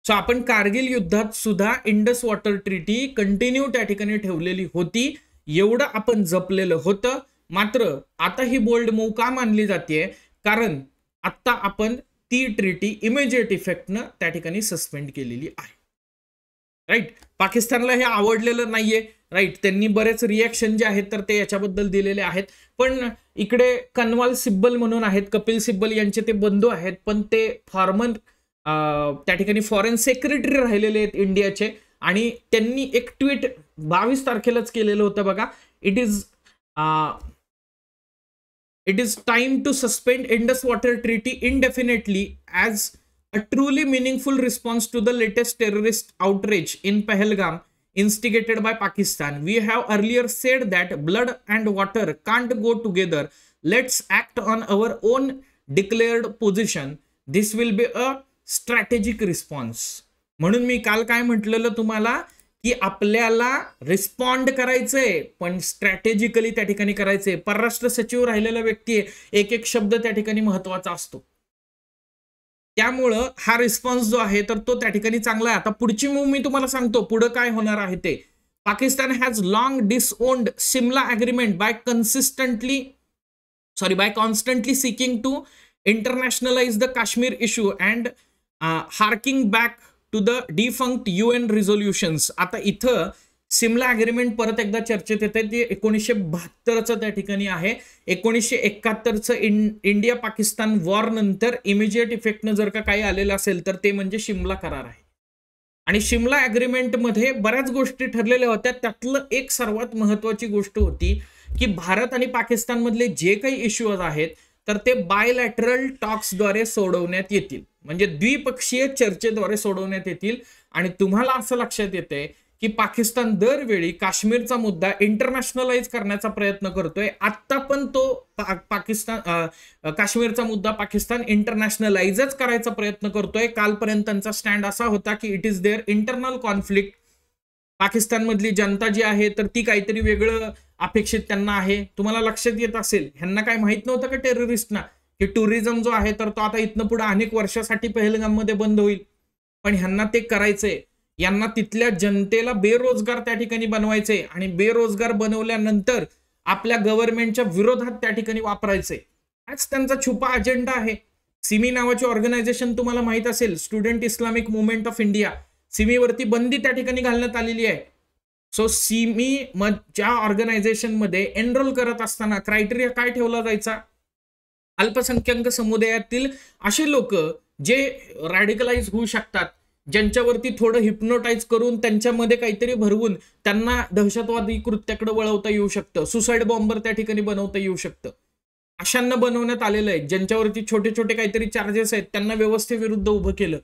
सो आपण कारगिल युद्धात सुद्धा इंडस वॉटर ट्रीटी कंटिन्यू त्या ठिकाणी ठेवलेली होती. एवढं आपण जपलेलं होतं. मात्र आता ही बोल्ड मूव का मानली जाते, कारण आता आपण ती ट्रीटी इमिजिएट इफेक्टनं त्या ठिकाणी सस्पेंड केलेली आहे. राईट. पाकिस्तानला हे आवडलेलं नाहीये. राईट. त्यांनी बरेच रिॲक्शन जे आहेत तर ते याच्याबद्दल दिलेले आहेत. पण इकडे कनवाल सिब्बल म्हणून आहेत, कपिल सिब्बल यांचे ते बंधू आहेत, पण ते फॉर्मर त्या ठिकाणी फॉरेन सेक्रेटरी राहिलेले आहेत इंडियाचे. आणि त्यांनी एक ट्विट 22 तारखेलाच केलेलं होतं बघा. It is time to suspend Indus Water Treaty indefinitely as a truly meaningful response to the latest terrorist outrage in Pahalgam instigated by Pakistan. We have earlier said that blood and water can't go together. Let's act on our own declared position. This will be a strategic response. म्हणून मी काल काय म्हटलेलं तुम्हाला की आपल्याला respond करायचंय, पण strategically त्या ठिकाणी करायचंय. परराष्ट्र सचिव राहिलेला व्यक्ती आहे, एक एक शब्द त्या ठिकाणी महत्वाचा असतो. त्यामुळं हा रिस्पॉन्स जो आहे तर तो त्या ठिकाणी चांगला आहे. आता पुढची मूव मी तुम्हाला सांगतो पुढे काय होणार आहे ते. Pakistan has long disowned Simla agreement by constantly seeking to internationalize the Kashmir issue and harking back to the defunct UN resolutions. आता इथं सिमला अग्रीमेंट परत एकदा चर्चेत येते. ते 1972चं त्या ठिकाणी आहे. 1971चं इंडिया पाकिस्तान वॉर नंतर इमिजिएट इफेक्टनं जर का काही आलेलं असेल तर ते म्हणजे शिमला करार आहे. आणि शिमला अग्रीमेंटमध्ये बऱ्याच गोष्टी ठरलेल्या होत्या. त्यातलं एक सर्वात महत्वाची गोष्ट होती की भारत आणि पाकिस्तानमधले जे काही इश्यूज आहेत तर ते बायलॅटरल टॉक्सद्वारे सोडवण्यात येतील, म्हणजे द्विपक्षीय चर्चेद्वारे सोडवण्यात येतील. आणि तुम्हाला असं लक्षात येते की पाकिस्तान दरवेळी काश्मीरचा मुद्दा इंटरनॅशनलाइज करण्याचा प्रयत्न करतोय. आता पण तो काश्मीरचा मुद्दा पाकिस्तान इंटरनॅशनलाइजच करायचा प्रयत्न करतोय. कालपर्यंत त्यांचा स्टँड असा होता की it is their internal conflict. पाकिस्तानमधली जनता जी आहे तर ती काहीतरी वेगळं अपेक्षित त्यांना आहे. तुम्हाला लक्षात येत असेल, ह्यांना काय माहित नव्हतं का टेररिस्टना की टुरिझम जो आहे तर तो आता इथनं पुढे अनेक वर्षासाठी पहलगाममध्ये बंद होईल. पण ह्यांना ते करायचंय. यांना तिथल्या जनतेला बेरोजगार त्या ठिकाणी बनवायचे आणि बेरोजगार बनवल्यानंतर आपल्या गव्हर्नमेंटच्या विरोधात त्या ठिकाणी वापरायचे. हाच त्यांचा छुपा अजेंडा आहे. सिमी नावाची ऑर्गनायझेशन तुम्हाला माहित असेल, student Islamic movement of India. सिमीवरती बंदी त्या ठिकाणी घालण्यात आलेली आहे. सो सिमी ज्या ऑर्गनायझेशनमध्ये एनरोल करत असताना क्रायटेरिया काय ठेवला जायचा, अल्पसंख्याक समुदायातील असे लोक जे रॅडिकलाइज होऊ शकतात, ज्यांच्यावरती थोडं हिप्नोटाईज करून त्यांच्यामध्ये काहीतरी भरवून त्यांना दहशतवादी कृत्याकडे वळवता येऊ शकतं, सुसाईड बॉम्बर त्या ठिकाणी बनवता येऊ शकतं, अशांना बनवण्यात आलेलं आहे. ज्यांच्यावरती छोटे छोटे काहीतरी चार्जेस आहेत त्यांना व्यवस्थेविरुद्ध उभं केलं.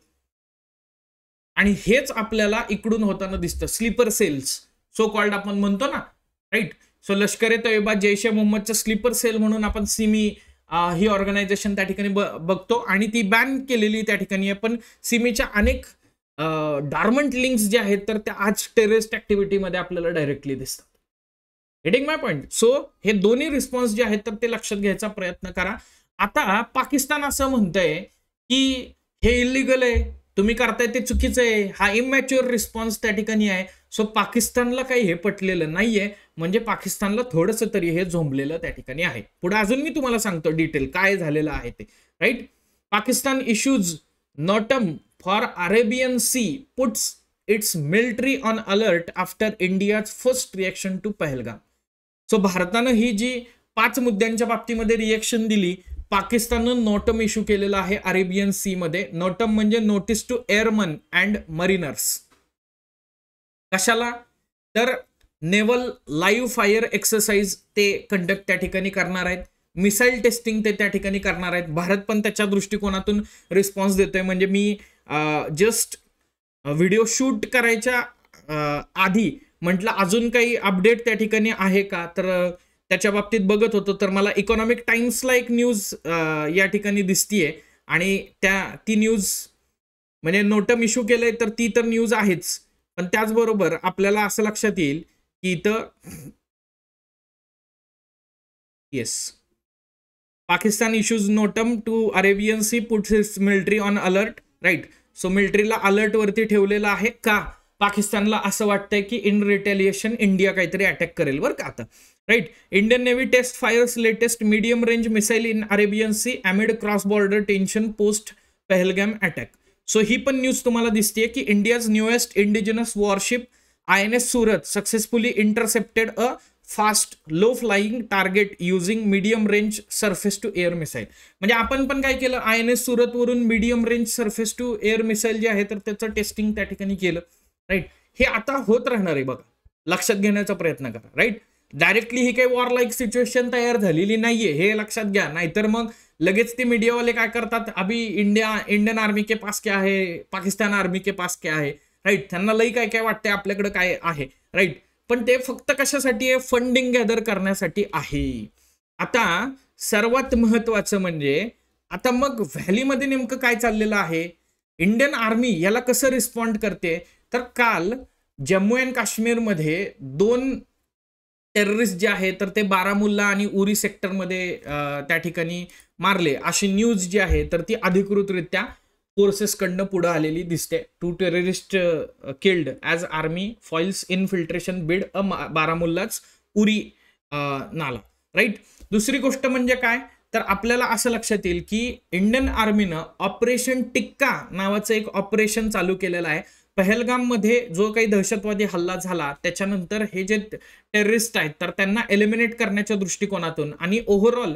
आणि हेच आपल्याला इकडून होताना दिसतं. स्लीपर सेल्स सो कॉल्ड आपण म्हणतो ना, राईट, सो लष्कर ए तोयबा, जैश ए मोहम्मदचं स्लीपर सेल म्हणून आपण सिमी ही ऑर्गनायझेशन त्या ठिकाणी बघतो आणि ती बॅन केलेली त्या ठिकाणी आहे. पण सिमीच्या अनेक डॉर्मंट लिंक्स जे आहेत तर त्या आज टेररिस्ट ऍक्टिव्हिटीमध्ये आपल्याला डायरेक्टली दिसतात. Getting my point. सो हे दोन्ही रिस्पॉन्स जे आहेत तर ते लक्षात घ्यायचा प्रयत्न करा. आता पाकिस्तान असं म्हणतंय की हे इलिगल आहे, तुम्ही करताय ते चुकीचं आहे, हा इमॅच्युअर रिस्पॉन्स त्या ठिकाणी आहे. सो पाकिस्तानला काही हे पटलेलं नाहीये, म्हणजे पाकिस्तानला थोडंसं तरी हे झोंबलेलं त्या ठिकाणी आहे. पुढे अजून मी तुम्हाला सांगतो डिटेल काय झालेलं आहे ते. Right. Pakistan issues NOTAM for Arabian sea, puts its military on alert after India's first reaction to Pahalgam. So भारतानं ही जी 5 मुद्द्यांच्या बाबतीमध्ये रिएक्शन दिली, पाकिस्ताननं नोटम इश्यू केलेला आहे अरेबियन सी मध्ये. नोटम म्हणजे नोटीस टू एअरमन अँड मरीनर्स. कशाला? तर नेव्हल लाईव्ह फायर एक्सरसाइज ते कंडक्ट त्या ठिकाणी करणार आहेत, मिसाईल टेस्टिंग ते त्या ठिकाणी करणार आहेत. भारत पण त्याच्या दृष्टिकोनातून रिस्पॉन्स देतोय. म्हणजे मी जस्ट व्हिडिओ शूट करायच्या आधी म्हटलं अजून काही अपडेट त्या ठिकाणी आहे का, तर त्याच्या बाबतीत बघत होतो तर मला इकॉनॉमिक टाइम्सला एक न्यूज या ठिकाणी दिसतीये आणि ती न्यूज म्हणजे नोटम इश्यू केलंय तर ती तर न्यूज आहेच, पण त्याचबरोबर आपल्याला असं लक्षात येईल की इथं yes, Pakistan issues NOTAM to Arabian sea, puts its military on alert. Right. So मिलिटरीला अलर्ट वरती ठेवलेलं आहे. का? पाकिस्तानला असं वाटतंय की इन रिटेलिएशन इंडिया काहीतरी अटॅक करेल बरं का आता. Right. Indian navy test fires latest medium range missile in Arabian sea amid cross border tension post Pahalgam attack. So ही पण न्यूज तुम्हाला दिसते की India's newest indigenous warship INS Surat successfully intercepted a fast low flying target using medium range surface to air missile. म्हणजे आपण पण काय केलं, INS सुरत वरून medium range surface to air missile जे आहे तर त्याचं टेस्टिंग त्या ठिकाणी केलं. राईट. हे आता होत राहणार आहे बघा, लक्षात घेण्याचा प्रयत्न करा. राईट. डायरेक्टली ही काही वॉर लाईक सिच्युएशन तयार झालेली नाहीये हे लक्षात घ्या. नाहीतर मग लगेच ते मीडियावाले काय करतात, अभी इंडियन आर्मी के पास क्या है, पाकिस्तान आर्मी के पास क्या है. राईट. त्यांना लई काय काय वाटतंय आपल्याकडे काय आहे. राईट. पण ते फक्त कशासाठी आहे, फंडिंग गॅदर करण्यासाठी आहे. आता सर्वात महत्वाचं म्हणजे आता मग व्हॅलीमध्ये नेमकं काय चाललेलं आहे, इंडियन आर्मी याला कसं रिस्पॉन्ड करते. तर काल जम्मू अँड काश्मीरमध्ये 2 टेररिस्ट जे आहे तर ते बारामुल्ला आणि उरी सेक्टरमध्ये त्या ठिकाणी मारले अशी न्यूज जी आहे तर ती अधिकृतरित्या फोर्सेसकडनं पुढे आलेली दिसते. 2 terrorist killed as army foils infiltration बिड अ बारामुल्लाच उरी नाला. राईट. दुसरी गोष्ट म्हणजे काय, तर आपल्याला असं लक्षात येईल की इंडियन आर्मीनं ऑपरेशन टिक्का नावाचं एक ऑपरेशन चालू केलेलं आहे. पहलगाम मध्ये जो काही दहशतवादी हल्ला झाला त्याच्यानंतर हे जे टेररिस्ट आहेत तर त्यांना एलिमिनेट करण्याच्या दृष्टिकोनातून आणि ओव्हरऑल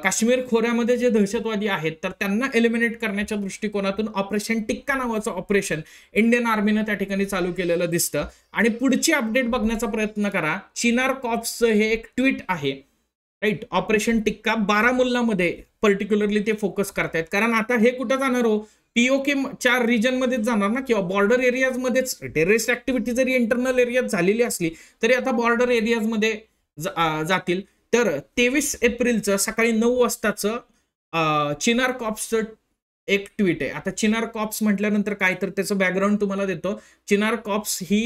काश्मीर खोऱ्यामध्ये जे दहशतवादी आहेत तर त्यांना एलिमिनेट करण्याच्या दृष्टिकोनातून ऑपरेशन टिक्का नावाचं ऑपरेशन इंडियन आर्मीनं त्या ठिकाणी चालू केलेलं दिसतं. आणि पुढची अपडेट बघण्याचा प्रयत्न करा. चिनार कॉप्सचं हे एक ट्विट आहे. राईट. ऑपरेशन टिक्का बारामुल्लामध्ये पर्टिक्युलरली ते फोकस करतायत, कारण आता हे कुठं जाणार हो, POKच्या रिजन मध्येच जाणार ना, किंवा बॉर्डर एरियाज मध्येच. टेररिस्ट ऍक्टिव्हिटी जरी इंटरनल एरियात झालेली असली तरी आता बॉर्डर एरियाज मध्ये जातील. तर 23 एप्रिलचं सकाळी 9 वाजताचं चिनार कॉप्सचं एक ट्विट आहे. आता चिनार कॉप्स म्हटल्यानंतर काय, तर त्याचं बॅकग्राऊंड तुम्हाला देतो. चिनार कॉप्स ही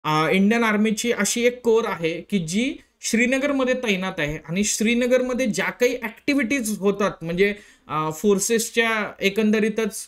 इंडियन आर्मीची अशी एक कोर आहे की जी श्रीनगरमध्ये तैनात आहे आणि श्रीनगरमध्ये ज्या काही ऍक्टिव्हिटीज होतात म्हणजे फोर्सेसच्या एकंदरीतच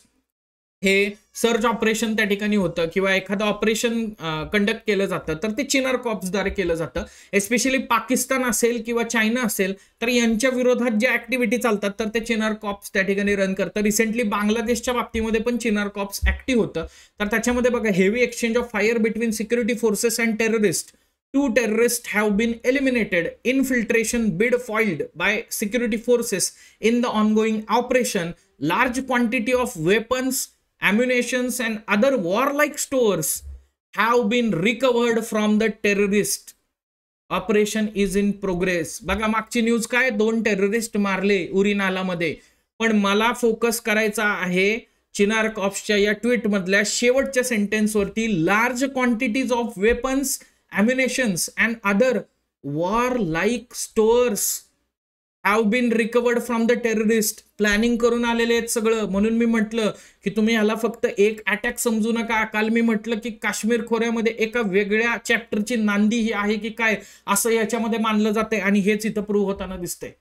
हे सर्च ऑपरेशन त्या ठिकाणी होतं किंवा एखादं ऑपरेशन कंडक्ट केलं जातं तर ते चिनार कॉप्सद्वारे केलं जातं. एस्पेशली पाकिस्तान असेल किंवा चायना असेल तर यांच्या विरोधात ज्या ऍक्टिव्हिटी चालतात तर ते चिनार कॉप्स त्या ठिकाणी रन करतं. रिसेंटली बांगलादेशच्या बाबतीमध्ये पण चिनार कॉप्स ऍक्टिव्ह होतं. तर त्याच्यामध्ये बघा, heavy exchange of fire between security forces and terrorist. 2 terrorists have been eliminated. Infiltration bid foiled by security forces in the ongoing operation. Large quantity of weapons, ammunitions and other warlike stores have been recovered from the terrorist. Operation is in progress. बघा मागची news काय, 2 terrorist मारले उरी नालामध्ये. पण मला focus करायचा आहे चिनार कॉप्सच्या या ट्विट मधल्या शेवटच्या सेंटेन्स वरती. Large quantities of weapons, ammunitions and other war like stores have been recovered from the terrorist. Planning करून आलेले आहेत सगळं. म्हणून मी म्हटलं की तुम्ही ह्याला फक्त एक अटॅक समजू नका. काल मी म्हटलं की काश्मीर खोऱ्यामध्ये एका वेगळ्या चॅप्टरची नांदी ही आहे की काय असं याच्यामध्ये मानलं जातंय आणि हेच इथं प्रूव्ह होताना दिसतंय.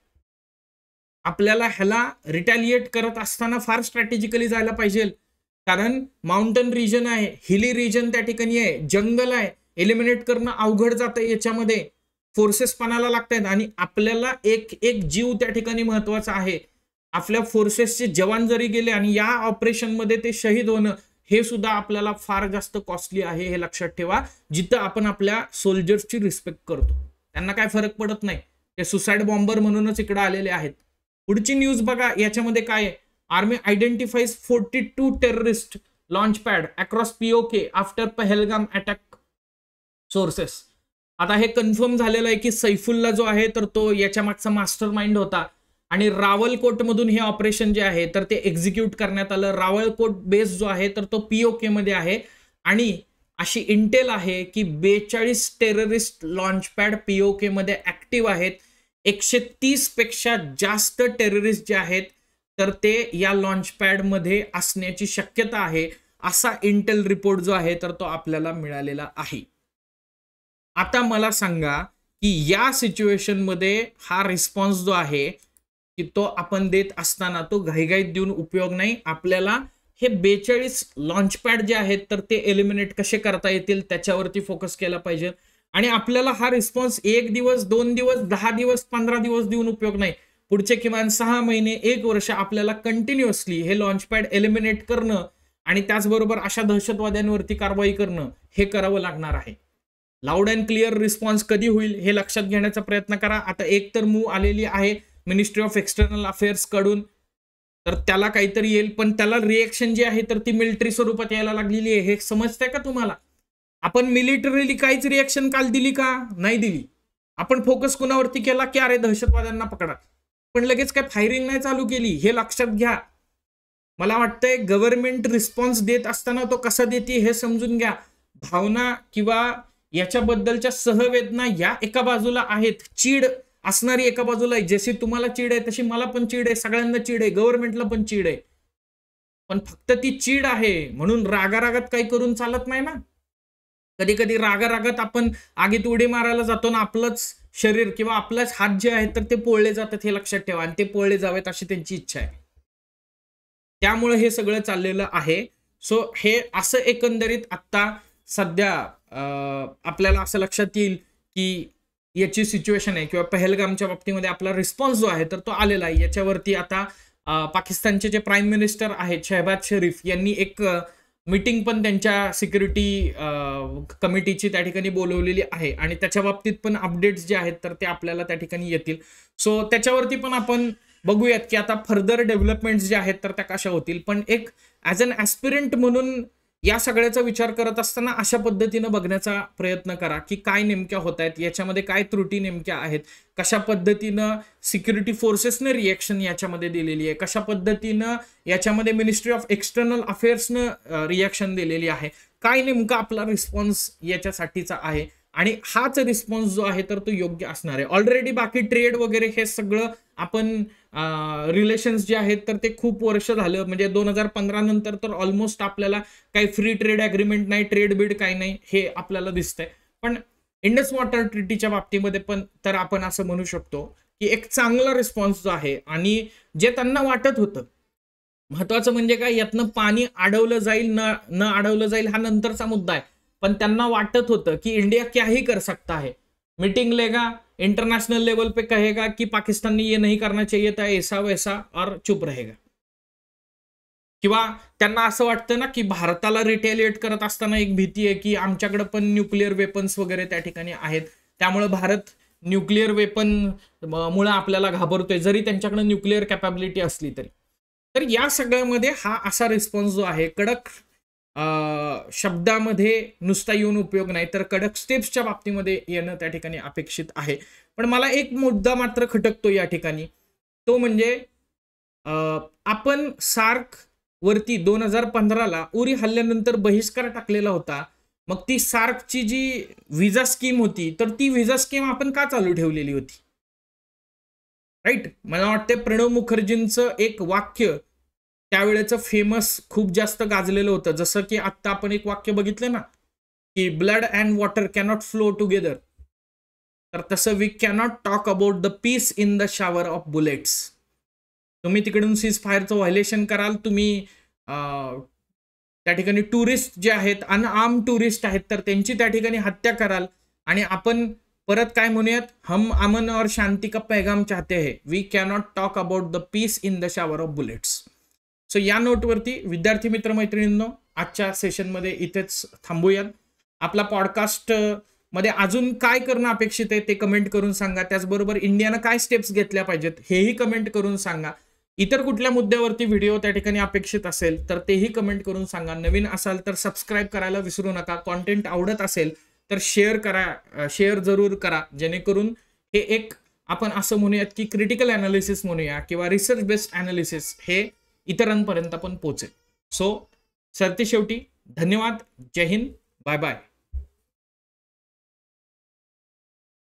आपल्याला ह्याला रिटॅलिएट करत असताना फार स्ट्रॅटेजिकली जायला पाहिजे. कारण माउंटन रिजन आहे, हिली रिजन त्या ठिकाणी आहे, जंगल आहे, एलिमिनेट करणं अवघड जातंय. याच्यामध्ये फोर्सेस पणाला लागतायत आणि आपल्याला एक एक जीव त्या ठिकाणी महत्वाचा आहे. आपल्या फोर्सेसचे जवान जरी गेले आणि या ऑपरेशन मध्ये ते शहीद होणं हे सुद्धा आपल्याला फार जास्त कॉस्टली आहे. हे लक्षात ठेवा. जिथं आपण आपल्या सोल्जर्सची रिस्पेक्ट करतो त्यांना काय फरक पडत नाही. ते सुसाइड बॉम्बर म्हणूनच इकडे आलेले आहेत. पुढची न्यूज बघा. याच्यामध्ये काय आहे? Army identifies 42 terrorist launch pad across POK after Pahalgam attack. Sources. आता हे कन्फर्म झालेलं आहे की सैफुल्ला जो आहे तर तो याच्या मागचा मास्टर माइंड होता आणि रावलकोट मधून हे ऑपरेशन जे आहे तर ते एक्झिक्यूट करण्यात आलं. रावलकोट बेस जो आहे तर तो पीओके मध्ये आहे आणि अशी इंटेल आहे की 42 टेररिस्ट लॉन्च पॅड पीओके मध्ये ऍक्टिव्ह आहेत. 130 पेक्षा जास्त टेररिस्ट जे आहेत तर ते या लॉन्च पॅड मध्ये असण्याची शक्यता आहे. असा इंटेल रिपोर्ट जो आहे तर तो आपल्याला मिळालेला आहे. आता मला सांगा की या सिच्युएशन मध्ये हा रिस्पॉन्स जो आहे की तो आपण देत असताना तो घाईघाईत देऊन उपयोग नाही. आपल्याला हे 42 लॉन्च पॅड जे आहेत तर ते एलिमिनेट कसे करता येतील त्याच्यावरती फोकस केला पाहिजे. आणि आपल्याला हा रिस्पॉन्स 1 दिवस 2 दिवस 10 दिवस 15 दिवस देऊन उपयोग नाही. पुढचे किमान 6 महिने 1 वर्ष आपल्याला कंटिन्युअसली हे लॉन्च पॅड एलिमिनेट करणं आणि त्याचबरोबर अशा दहशतवाद्यांवरती कारवाई करणं हे करावं लागणार आहे. लाऊड अँड क्लिअर रिस्पॉन्स कधी होईल हे लक्षात घेण्याचा प्रयत्न करा. आता एक तर मूव्ह आलेली आहे मिनिस्ट्री ऑफ एक्सटर्नल अफेअर्स कडून तर त्याला काहीतरी येईल. पण त्याला रिएक्शन जी आहे तर ती मिलिटरी स्वरूपात यायला लागलेली आहे. हे समजतंय का तुम्हाला? आपण मिलिटरीली काहीच रिएक्शन काल दिली का? नाही दिली. आपण फोकस कुणावरती केला की अरे दहशतवाद्यांना पकडा. पण लगेच काय फायरिंग नाही चालू केली. हे लक्षात घ्या. मला वाटतंय गव्हर्नमेंट रिस्पॉन्स देत असताना तो कसा देते हे समजून घ्या. भावना किंवा याच्याबद्दलच्या सहवेदना या एका बाजूला आहेत. चीड असणारी एका बाजूला आहे. जशी तुम्हाला चीड आहे तशी मला पण चीड आहे. सगळ्यांना चीड आहे. गव्हर्नमेंटला पण चीड आहे. पण फक्त ती चीड आहे म्हणून रागारागात काही करून चालत नाही ना. कधी कधी रागारागात आपण आगीत उडी मारायला जातो ना आपलंच शरीर किंवा आपलाच हात जे आहेत तर ते पोळले जातात. हे लक्षात ठेवा. आणि ते पोळले जावेत अशी त्यांची इच्छा आहे. त्यामुळे हे सगळं चाललेलं आहे. सो हे असं एकंदरीत आता सध्या आपल्याला असं लक्षात येईल की याची सिच्युएशन आहे किंवा पहलगामच्या बाबतीमध्ये आपला रिस्पॉन्स जो आहे तर तो आलेला आहे. याच्यावरती आता पाकिस्तानचे जे प्राईम मिनिस्टर आहेत शहबाज शरीफ यांनी एक मीटिंग पण त्यांच्या सिक्युरिटी कमिटीची त्या ठिकाणी बोलवलेली आहे आणि त्याच्या बाबतीत पण अपडेट्स जे आहेत तर ते आपल्याला त्या ठिकाणी येतील. सो त्याच्यावरती पण आपण बघूयात की आता फर्दर डेव्हलपमेंट्स जे आहेत तर त्या कशा होतील. पण एक ॲज अन ॲस्पिरंट म्हणून या सगळ्याचा विचार करत असताना अशा पद्धतीनं बघण्याचा प्रयत्न करा की काय नेमक्या होत आहेत, याच्यामध्ये काय त्रुटी नेमक्या आहेत, कशा पद्धतीनं सिक्युरिटी फोर्सेसनं रिएक्शन याच्यामध्ये दिलेली आहे, कशा पद्धतीनं याच्यामध्ये मिनिस्ट्री ऑफ एक्सटर्नल अफेअर्सनं रिएक्शन दिलेली आहे, काय नेमका आपला रिस्पॉन्स याच्यासाठीचा आहे आणि हाच रिस्पॉन्स जो आहे तर तो योग्य असणार आहे. ऑलरेडी बाकी ट्रेड वगैरे हे सगळं आपण रिलेशन्स जे आहेत तर ते खूप वर्ष झालं म्हणजे 2015 नंतर तर ऑलमोस्ट आपल्याला काही फ्री ट्रेड अग्रीमेंट नाही, ट्रेड बीड काही नाही हे आपल्याला दिसतंय. पण इंडस वॉटर ट्रीटीच्या बाबतीमध्ये पण तर आपण असं म्हणू शकतो की एक चांगला रिस्पॉन्स जो आहे आणि जे त्यांना वाटत होतं महत्वाचं म्हणजे काय यातनं पाणी अडवलं जाईल न अडवलं जाईल हा नंतरचा मुद्दा आहे. पण त्यांना वाटत होतं की इंडिया क्या ही कर सकता है, मीटिंग लेगा, इंटरनेशनल लेवल पे कहेगा कि पाकिस्तान ने ये नहीं करना चाहिए था ऐसा वैसा और चुप रहेगा. किंवा त्यांना असं वाटतं ना की भारताला रिटेलिएट करत असताना एक भीती आहे की आमच्याकडे पण न्यूक्लिअर वेपन्स वगैरे त्या ठिकाणी आहेत त्यामुळे भारत न्यूक्लिअर वेपन मुळे आपल्याला घाबरतोय जरी त्यांच्याकडे न्यूक्लिअर कॅपॅबिलिटी असली तरी. तर या सगळ्यामध्ये हा असा रिस्पॉन्स जो आहे कडक शब्दामध्ये नुसता येऊन उपयोग नाही तर कडक स्टेप्सच्या बाबतीमध्ये येणं त्या ठिकाणी अपेक्षित आहे. पण मला एक मुद्दा मात्र खटकतो या ठिकाणी तो म्हणजे आपण सार्क वरती 2015ला उरी हल्ल्यानंतर बहिष्कार टाकलेला होता. मग ती सार्कची जी व्हिसा स्कीम होती तर ती व्हिसा स्कीम आपण का चालू ठेवलेली होती? राईट. मला वाटते प्रणव मुखर्जींचं एक वाक्य त्यावेळेचं फेमस खूप जास्त गाजलेलं होतं, जसं की आत्ता आपण एक वाक्य बघितलं ना, की blood and water cannot flow together. तर तसं we cannot talk about the peace in the shower of bullets. तुम्ही तिकडून सीज फायरचं व्हायलेशन कराल, तुम्ही त्या ठिकाणी टुरिस्ट जे आहेत, अनआर्म टुरिस्ट आहेत, तर त्यांची त्या ठिकाणी हत्या कराल आणि आपण परत काय म्हणूयात, हम अमन और शांती का पैगाम चाहते हैं, we cannot talk about the peace in the shower of bullets. So या नोटवरती विद्यार्थी मित्रमैत्रिणींनो आजच्या सेशनमध्ये इथेच थांबूयात. आपला पॉडकास्ट मध्ये अजून काय करणं अपेक्षित आहे ते कमेंट करून सांगा. त्याचबरोबर इंडियानं काय स्टेप्स घेतल्या पाहिजेत हेही कमेंट करून सांगा. इतर कुठल्या मुद्द्यावरती व्हिडिओ त्या ठिकाणी अपेक्षित असेल तर तेही कमेंट करून सांगा. नवीन असाल तर सबस्क्राईब करायला विसरू नका. कॉन्टेंट आवडत असेल तर शेअर करा, शेअर जरूर करा, जेणेकरून हे एक आपण असं म्हणूयात की क्रिटिकल अनालिसिस म्हणूया किंवा रिसर्च बेस्ड अनालिसिस हे इतरांपर्यंत पण पोहोचेल. सो सरते शेवटी धन्यवाद. जय हिंद. Bye bye.